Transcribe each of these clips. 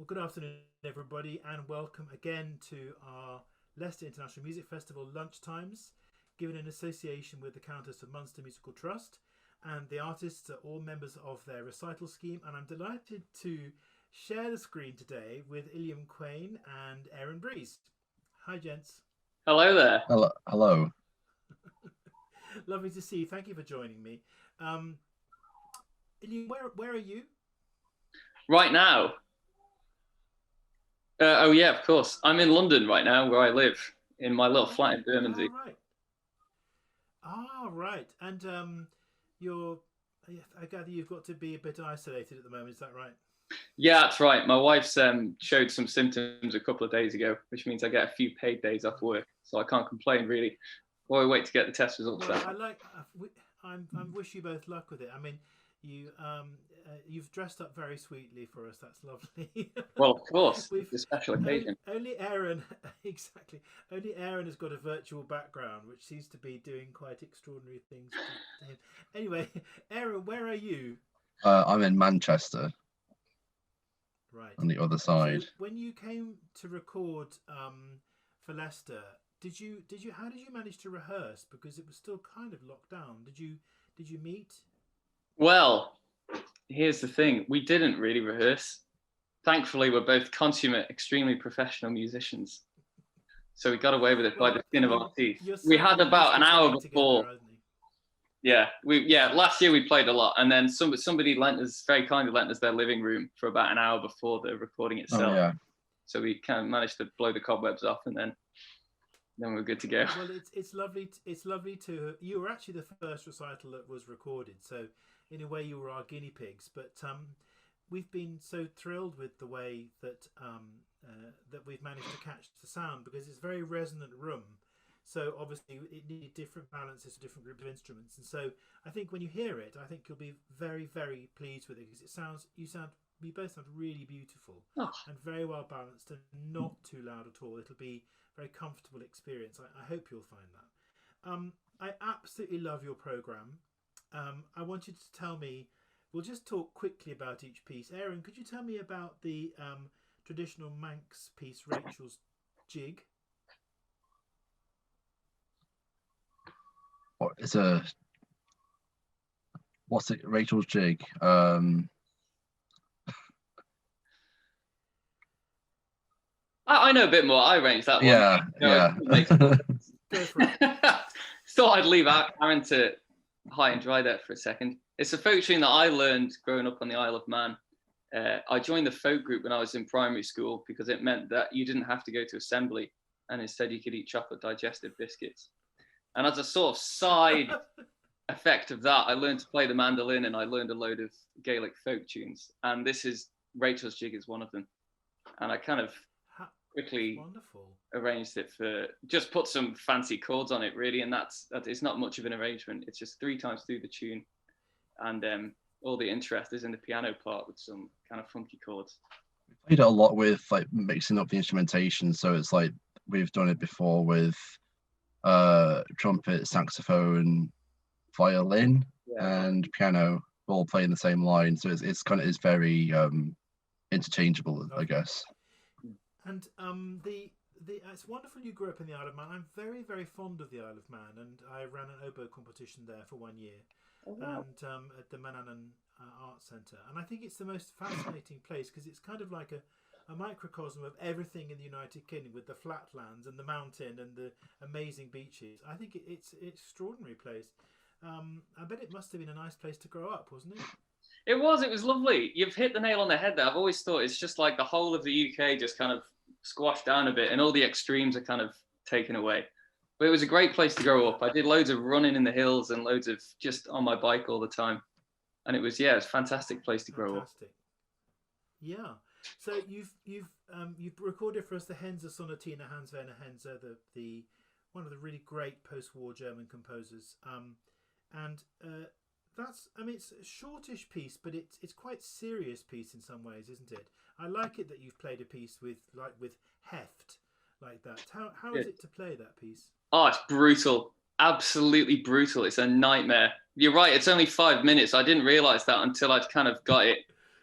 Well, good afternoon, everybody, and welcome again to our Leicester International Music Festival Lunchtimes, given in association with the Countess of Munster Musical Trust. And the artists are all members of their recital scheme, and I'm delighted to share the screen today with Illiam Quane and Aaron. Hi, gents. Hello there. Hello. Lovely to see you. Thank you for joining me. Illiam, where are you? Right now? Oh yeah, of course. I'm in London right now, where I live, in my little flat in Bermondsey. Right. And I gather you've got to be a bit isolated at the moment. Is that right? Yeah, that's right. My wife's showed some symptoms a couple of days ago, which means I get a few paid days off work, so I can't complain really. While I wait to get the test results back. I wish you both luck with it. I mean, you've dressed up very sweetly for us. That's lovely. Well, of course, it's a special occasion. Only Aaron, exactly. Only Aaron has got a virtual background, which seems to be doing quite extraordinary things to him. Anyway, Aaron, where are you? I'm in Manchester. Right. On the other side. So when you came to record for Leicester, how did you manage to rehearse? Because it was still kind of locked down. Did you meet? Well, here's the thing. We didn't really rehearse. Thankfully, we're both consummate, extremely professional musicians. So we got away with it by the skin of our teeth. We had about an hour before. Last year we played a lot, and then somebody very kindly lent us their living room for about an hour before the recording itself. Oh, yeah. So we kind of managed to blow the cobwebs off, and then we're good to go. Well, it's lovely. It's lovely to. You were actually the first recital that was recorded, so in a way you were our guinea pigs. But we've been so thrilled with the way that that we've managed to catch the sound, because it's a very resonant room. So obviously it needed different balances for different groups of instruments, and so I think when you hear it, I think you'll be very, very pleased with it, because you both sound really beautiful and very well balanced and not too loud at all. It'll be a very comfortable experience. I hope you'll find that. I absolutely love your program. I want you to tell me. We'll just talk quickly about each piece. Aaron, could you tell me about the traditional Manx piece, Rachel's Jig? What's it? Rachel's Jig. I know a bit more. I arranged that one. Yeah. Thought I'd leave Aaron to high and dry there for a second. It's a folk tune that I learned growing up on the Isle of Man. I joined the folk group when I was in primary school because it meant that you didn't have to go to assembly, and instead you could eat chocolate digestive biscuits. And as a sort of side effect of that, I learned to play the mandolin, and I learned a load of Gaelic folk tunes. And Rachel's Jig is one of them. And I kind of quickly arranged it just put some fancy chords on it, really. And it's not much of an arrangement. It's just 3 times through the tune. And all the interest is in the piano part with some kind of funky chords. We played it a lot with like mixing up the instrumentation. So it's like we've done it before with trumpet, saxophone, violin, and piano all playing the same line. So it's very interchangeable, I guess. And it's wonderful you grew up in the Isle of Man. I'm very, very fond of the Isle of Man, and I ran an oboe competition there for 1 year, and at the Manannan Arts Centre. And I think it's the most fascinating place, because it's kind of like a microcosm of everything in the United Kingdom, with the flatlands and the mountain and the amazing beaches. I think it's an extraordinary place. I bet it must have been a nice place to grow up, wasn't it? It was lovely. You've hit the nail on the head there. I've always thought it's just like the whole of the UK just kind of squashed down a bit, and all the extremes are kind of taken away. But it was a great place to grow up. I did loads of running in the hills and loads of just on my bike all the time. And it was a fantastic place to grow up. Yeah. So you've recorded for us the Henze Sonatina, Henze, the one of the really great post-war German composers. It's a shortish piece, but it's quite serious piece in some ways, isn't it? I like it that you've played a piece with heft like that. How is it to play that piece? Oh, it's brutal. Absolutely brutal. It's a nightmare. You're right. It's only 5 minutes. I didn't realise that until I'd kind of got it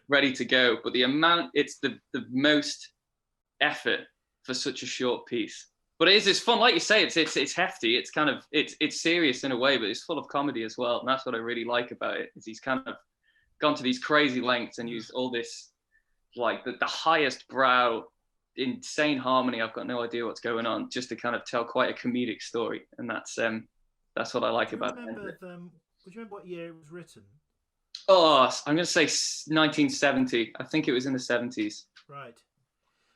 ready to go. But the amount, it's the most effort for such a short piece. But it's fun, like you say. It's hefty. It's kind of it's serious in a way, but it's full of comedy as well. And that's what I really like about it. Is he's kind of gone to these crazy lengths and used all this, like the highest brow, insane harmony. I've got no idea what's going on, just to kind of tell quite a comedic story. And that's what I like about it. Would you remember what year it was written? Oh, I'm going to say 1970. I think it was in the 70s. Right.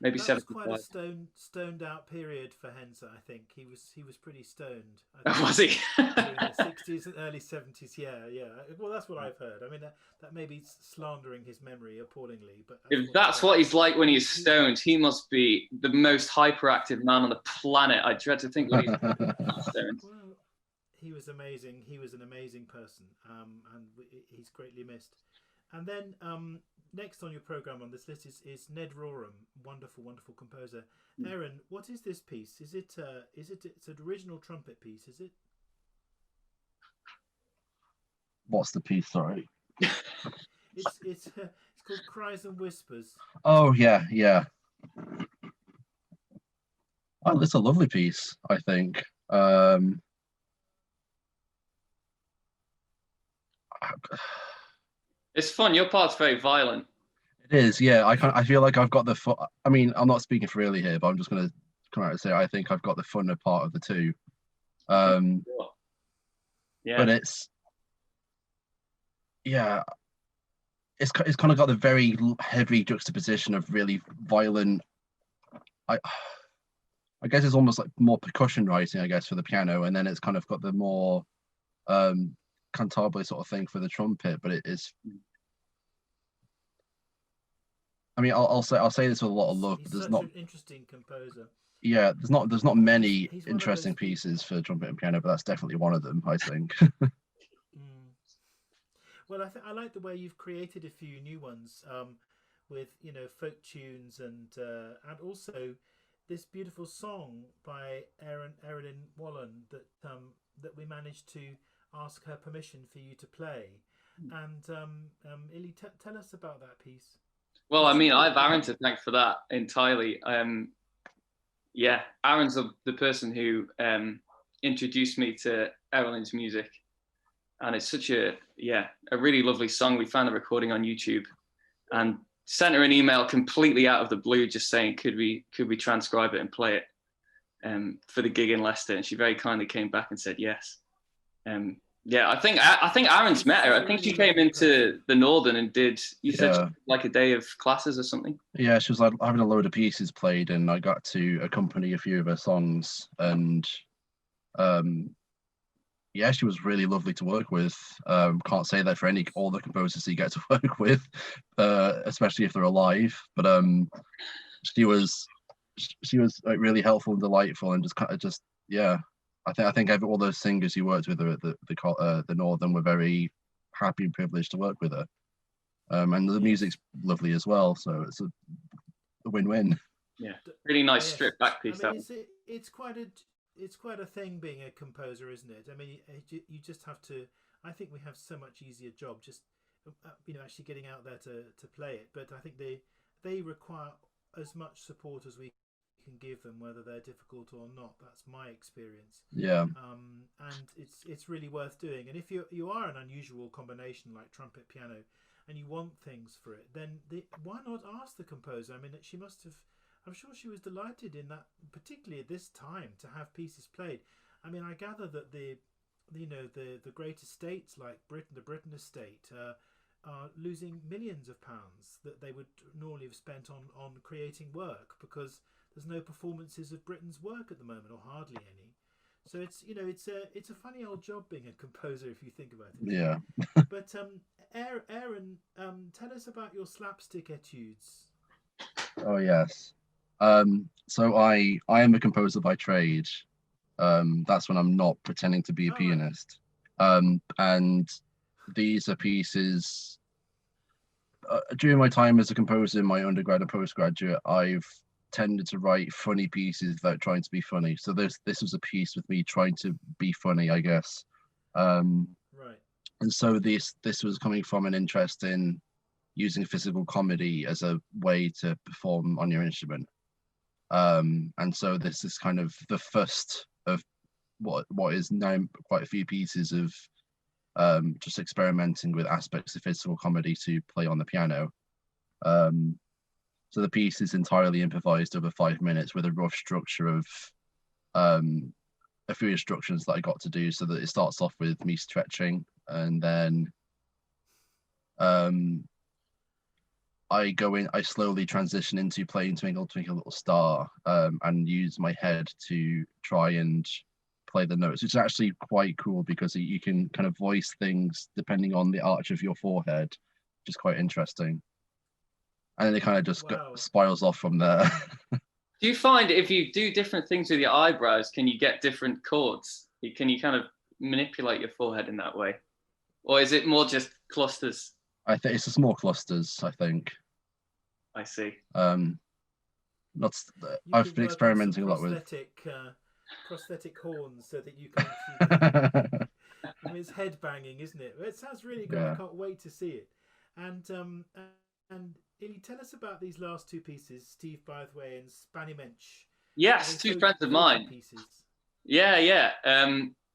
Maybe that 75. was quite a stoned out period for Henze. I think he was pretty stoned. Was he? During the 60s and early 70s. Yeah. Well, that's what I've heard. I mean, that may be slandering his memory appallingly, but if that's what he's like when he's stoned, he must be the most hyperactive man on the planet. I dread to think what he's stoned. Well, he was amazing. He was an amazing person, and he's greatly missed. And then next on your program on this list is Ned Rorem, wonderful composer. Aaron, what is this piece? It's an original trumpet piece? Is it? What's the piece? Sorry. It's called Cries and Whispers. Oh yeah. Oh, it's a lovely piece, I think. It's fun. Your part's very violent. It is, yeah. I feel like I've got the fun. I mean, I'm not speaking freely here, but I'm just going to come out and say I think I've got the funner part of the two. Yeah. But it's kind of got the very heavy juxtaposition of really violent. I guess it's almost like more percussion writing, I guess, for the piano, and then it's kind of got the more cantabile sort of thing for the trumpet. But it is. I mean, I'll say this with a lot of love. But there's not an interesting composer. Yeah, there's not many interesting pieces for trumpet and piano, but that's definitely one of them, I think. Well, I like the way you've created a few new ones, with folk tunes and also this beautiful song by Erin Wallen that we managed to ask her permission for you to play. And Illy, tell us about that piece. Well, I mean, I have Aaron to thank for that entirely. Yeah, Aaron's the person who introduced me to Erilyn's music, and it's such a really lovely song. We found the recording on YouTube and sent her an email completely out of the blue, just saying, could we transcribe it and play it for the gig in Leicester? And she very kindly came back and said yes. Yeah, I think Aaron's met her. I think she came into the Northern and did, said like a day of classes or something. Yeah, she was like having a load of pieces played, and I got to accompany a few of her songs, and she was really lovely to work with. Can't say that for all the composers you get to work with, especially if they're alive. But she was like really helpful and delightful, and I think all those singers you worked with her at the Northern were very happy and privileged to work with her. And the music's lovely as well, so it's a win-win. Yeah, really nice stripped back piece. I mean, it's quite a thing being a composer, isn't it? I mean, you just have to. I think we have so much easier job just actually getting out there to play it. But I think they require as much support as we can give them, whether they're difficult or not. That's my experience. Yeah. And it's really worth doing. And if you are an unusual combination like trumpet piano, and you want things for it, then why not ask the composer? I mean, she must have. I'm sure she was delighted in that, particularly at this time, to have pieces played. I mean, I gather that the great estates like the Britten estate are losing millions of pounds that they would normally have spent on creating work, because there's no performances of Britain's work at the moment, or hardly any. So it's a funny old job being a composer if you think about it. Yeah. But Aaron, tell us about your slapstick etudes. Oh yes. So I am a composer by trade. That's when I'm not pretending to be a pianist. And these are pieces. During my time as a composer in my undergrad and postgraduate, I've tended to write funny pieces without trying to be funny. So this was a piece with me trying to be funny, I guess. Right. And so this was coming from an interest in using physical comedy as a way to perform on your instrument. And so this is kind of the first of what is now quite a few pieces of just experimenting with aspects of physical comedy to play on the piano. So the piece is entirely improvised over 5 minutes with a rough structure of a few instructions that I got to do, so that it starts off with me stretching, and then I slowly transition into playing Twinkle Twinkle Little Star, and use my head to try and play the notes. It's actually quite cool because you can kind of voice things depending on the arch of your forehead, which is quite interesting. And then it kind of just spirals off from there. Do you find if you do different things with your eyebrows, can you get different chords? Can you kind of manipulate your forehead in that way? Or is it more just clusters? I think it's just more clusters, I think. I see. I've been experimenting a lot with prosthetic horns so that you can actually I mean, it's head banging, isn't it? It sounds really good. Yeah. I can't wait to see it. And Illy, tell us about these last two pieces, Steve Bytheway and Spanny Mensch. Yes, two friends of mine. Pieces? Yeah.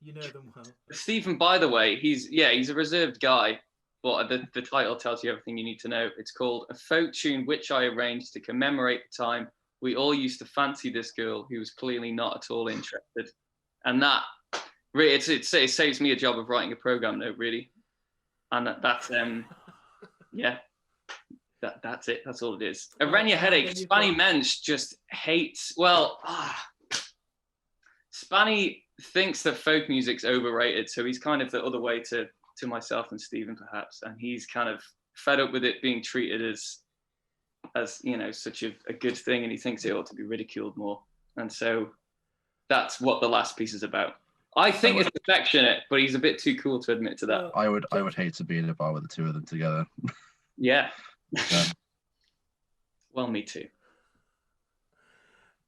You know them well. Stephen Bytheway, he's a reserved guy, but the title tells you everything you need to know. It's called A Folk Tune Which I Arranged to Commemorate the Time We All Used to Fancy This Girl Who Was Clearly Not At All Interested. And that, really, it saves me a job of writing a program note, really. And that's, that's it. That's all it is. Arenya Headache. Spanny Mensch just hates, Spanny thinks that folk music's overrated, so he's kind of the other way to myself and Stephen, perhaps, and he's kind of fed up with it being treated as such a good thing, and he thinks it ought to be ridiculed more. And so that's what the last piece is about. I think it's affectionate, but he's a bit too cool to admit to that. I would hate to be in a bar with the two of them together. Yeah. Well, me too.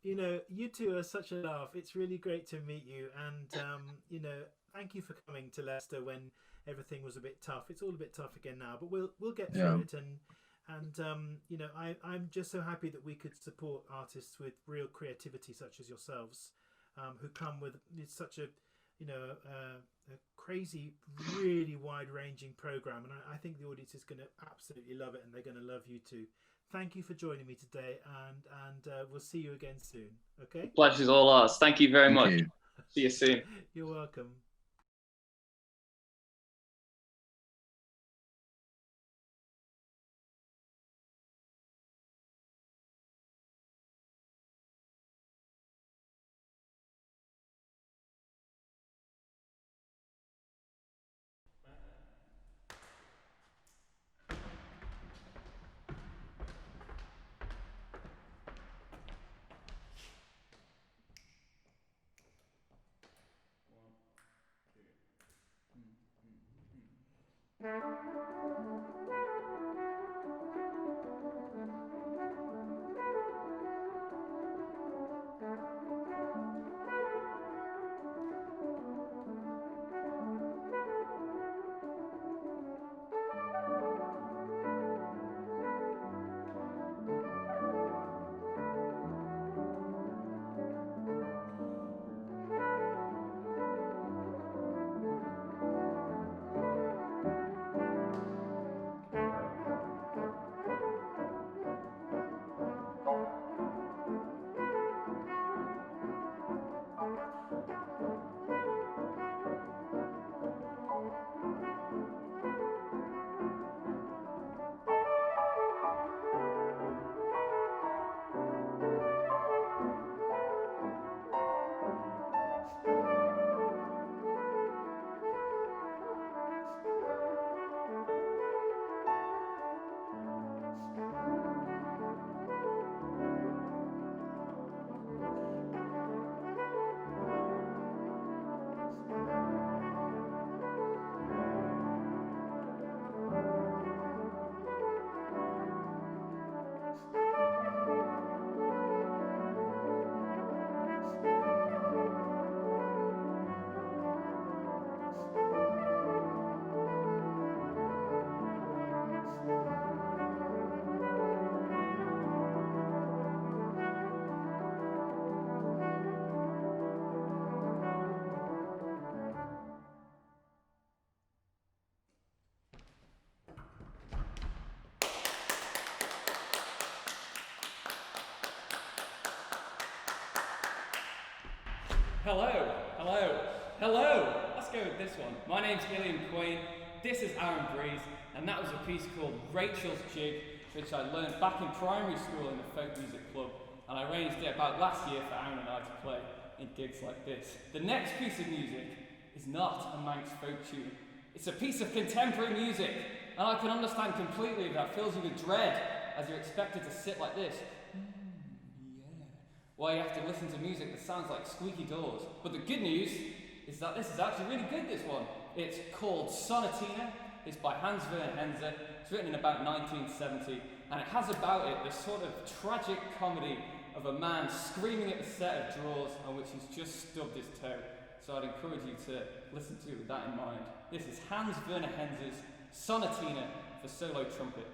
You two are such a laugh. It's really great to meet you, and thank you for coming to Leicester when everything was a bit tough. It's all a bit tough again now, but we'll get through it. And I'm just so happy that we could support artists with real creativity such as yourselves, who come with such a crazy, really wide-ranging program, and I think the audience is going to absolutely love it, and they're going to love you too. Thank you for joining me today, and we'll see you again soon. Okay? The pleasure's all ours. Thank you very much. See you soon. You're welcome. Hello, hello, hello. Let's go with this one. My name's Illiam Quane. This is Aaron Breeze, and that was a piece called Rachel's Jig, which I learned back in primary school in the folk music club, and I arranged it about last year for Aaron and I to play in gigs like this. The next piece of music is not a Manx folk tune. It's a piece of contemporary music, and I can understand completely if that fills you with dread as you're expected to sit like this. Well, you have to listen to music that sounds like squeaky doors. But the good news is that this is actually really good, this one. It's called Sonatina. It's by Henze. It's written in about 1970, and it has about it this sort of tragic comedy of a man screaming at the set of drawers on which he's just stubbed his toe. So I'd encourage you to listen to it with that in mind. This is Henze's Sonatina for solo trumpet.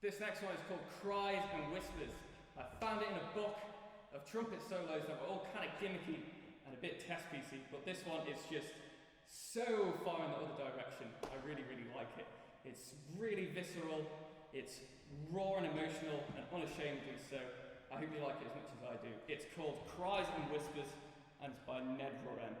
This next one is called Cries and Whispers. I found it in a book of trumpet solos that were all kind of gimmicky and a bit test piecey, but this one is just so far in the other direction. I really, really like it. It's really visceral, it's raw and emotional and unashamedly so. I hope you like it as much as I do. It's called Cries and Whispers and it's by Ned Roren.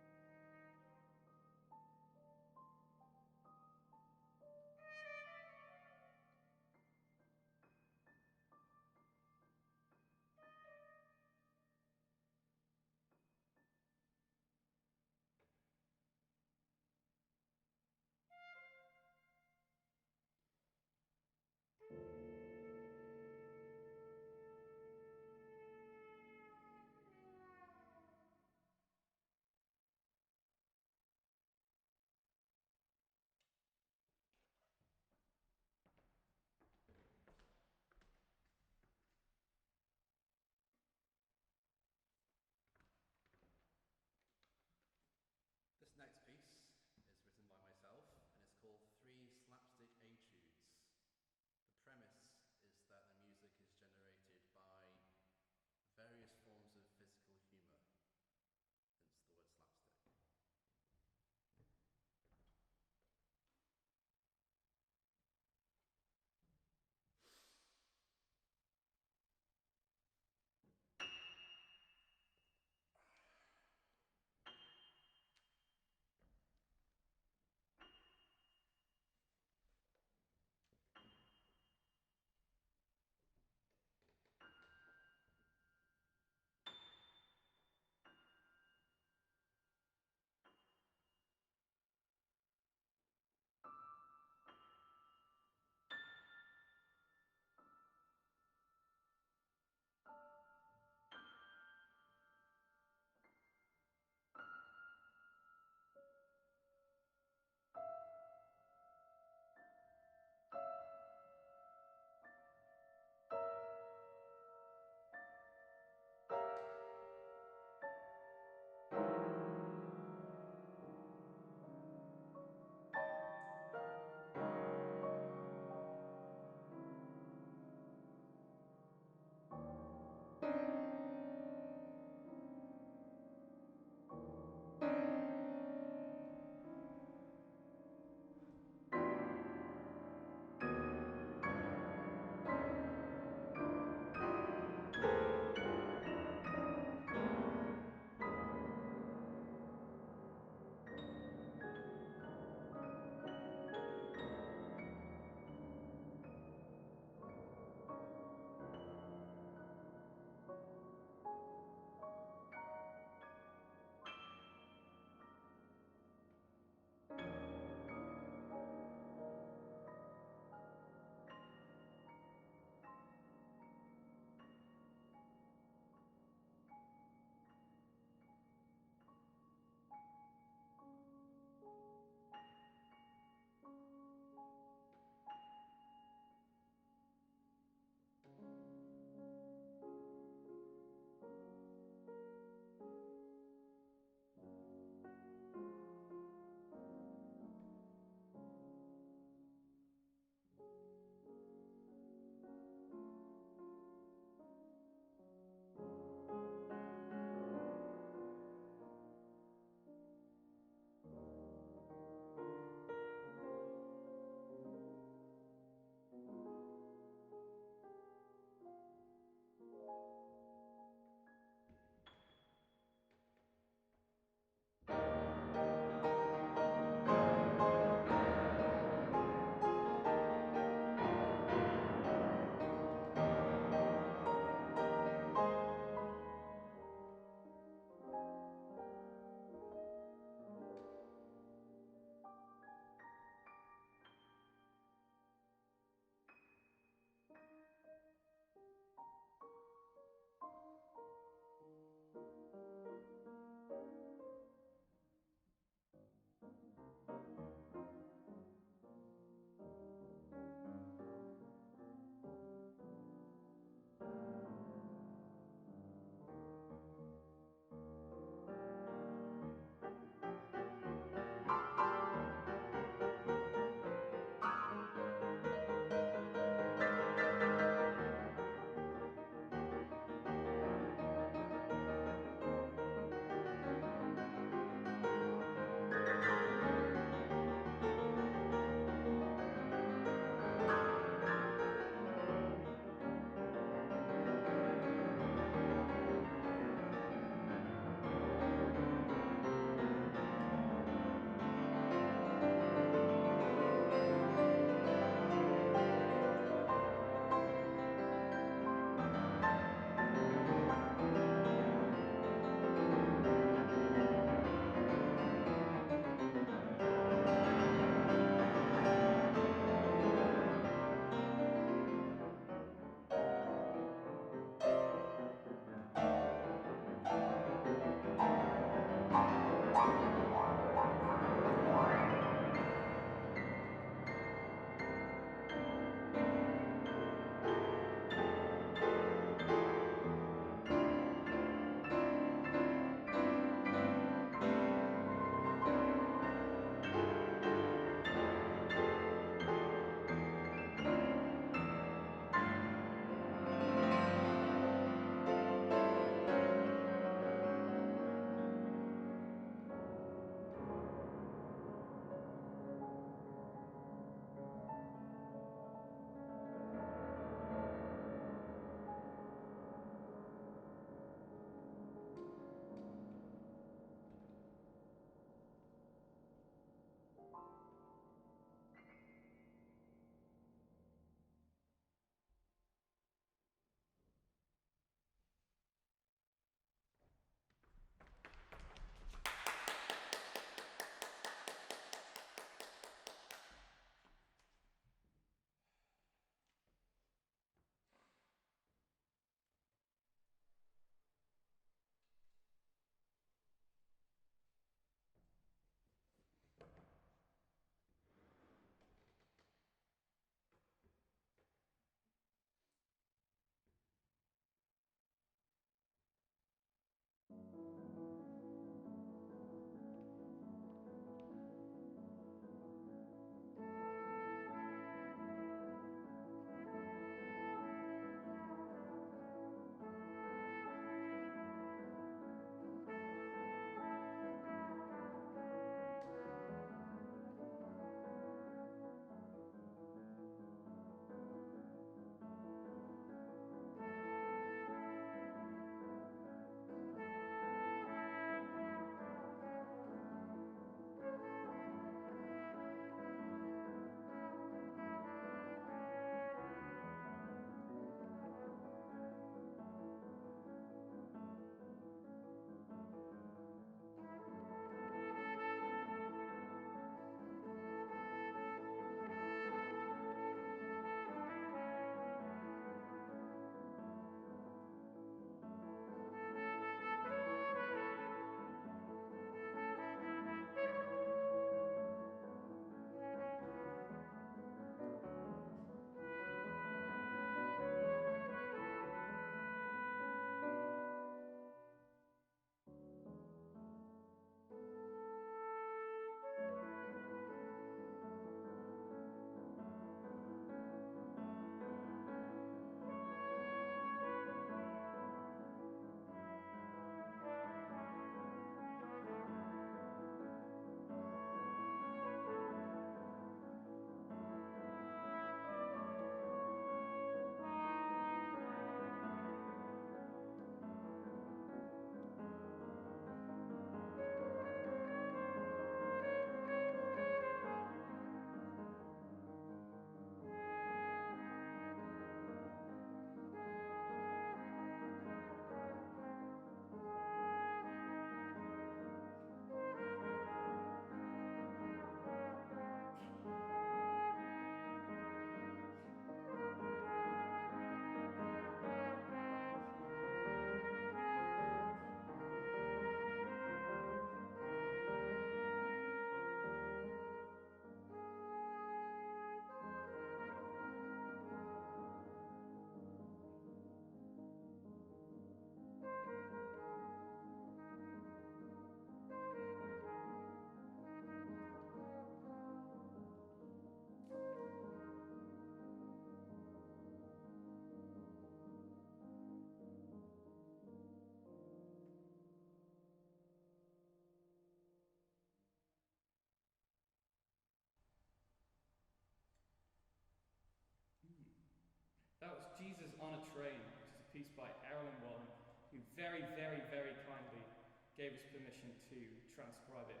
Jesus on a Train, which is a piece by Aaron Walling, who very, very, very kindly gave us permission to transcribe it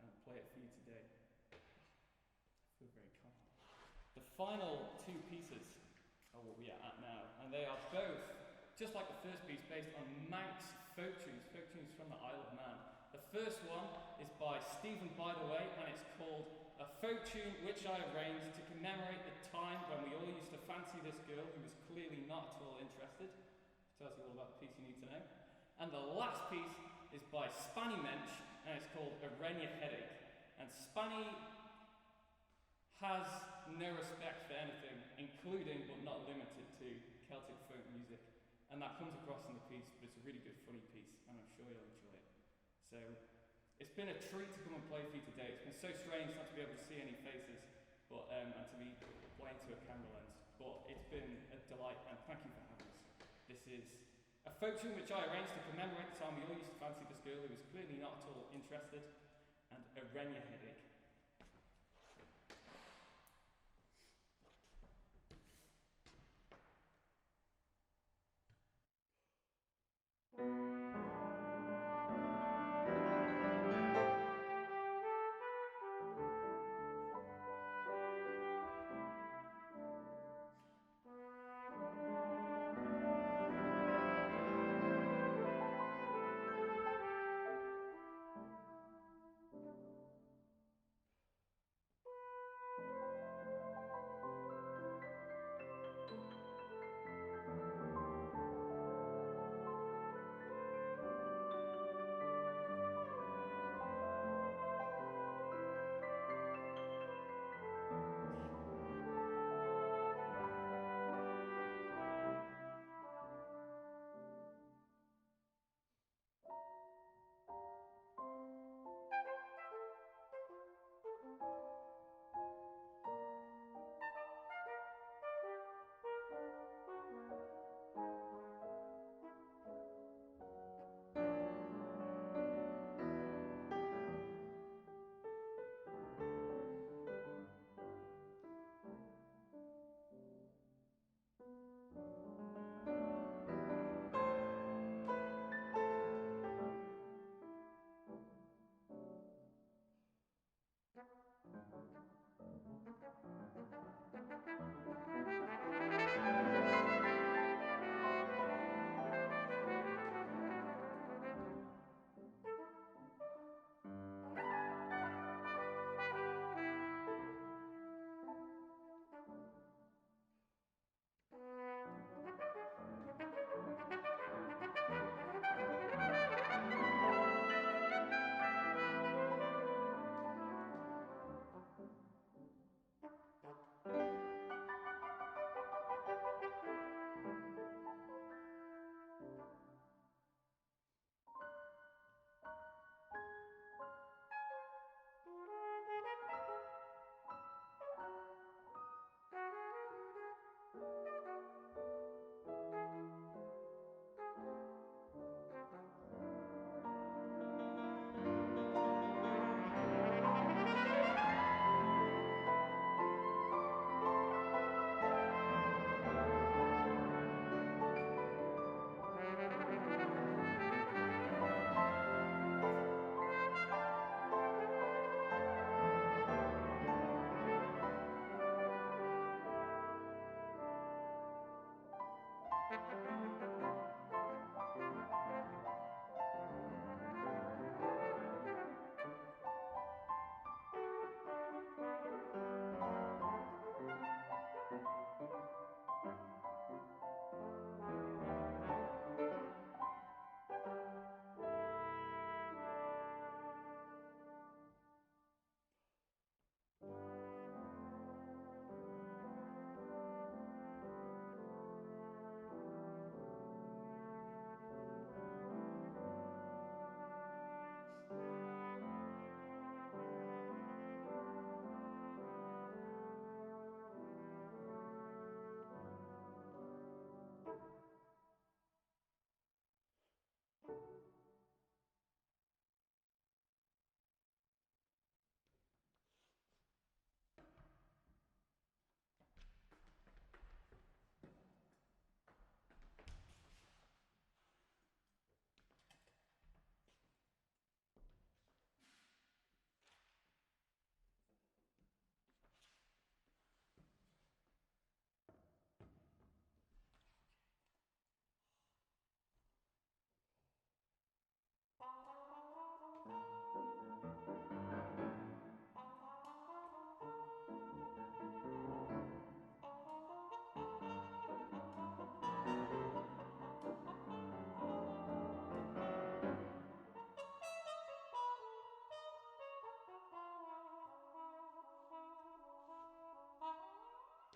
and play it for you today. I feel very calm. The final two pieces are what we are at now, and they are both, just like the first piece, based on Manx folk tunes from the Isle of Man. The first one is by Stephen By the Way, and it's called A Folk Tune Which I Arranged to Commemorate the Time When We All Used to Fancy This Girl Who Was Clearly Not at All Interested. Which tells you all about the piece you need to know. And the last piece is by Spanny Mensch, and it's called A Renia Headache. And Spanny has no respect for anything, including but not limited to Celtic folk music. And that comes across in the piece, but it's a really good, funny piece, and I'm sure you'll enjoy it. So, it's been a treat to come and play for you today. It's been so strange not to be able to see any faces, but and to be playing to a camera lens. But it's been a delight, and thank you for having us. This is a folk tune which I arranged to commemorate the time we all used to fancy this girl who was clearly not at all interested, and A Renia Headache.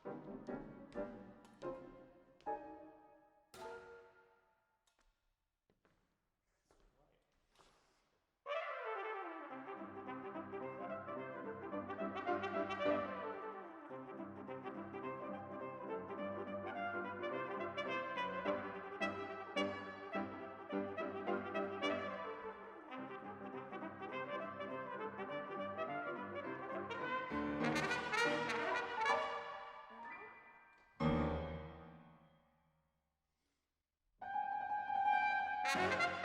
Thank you.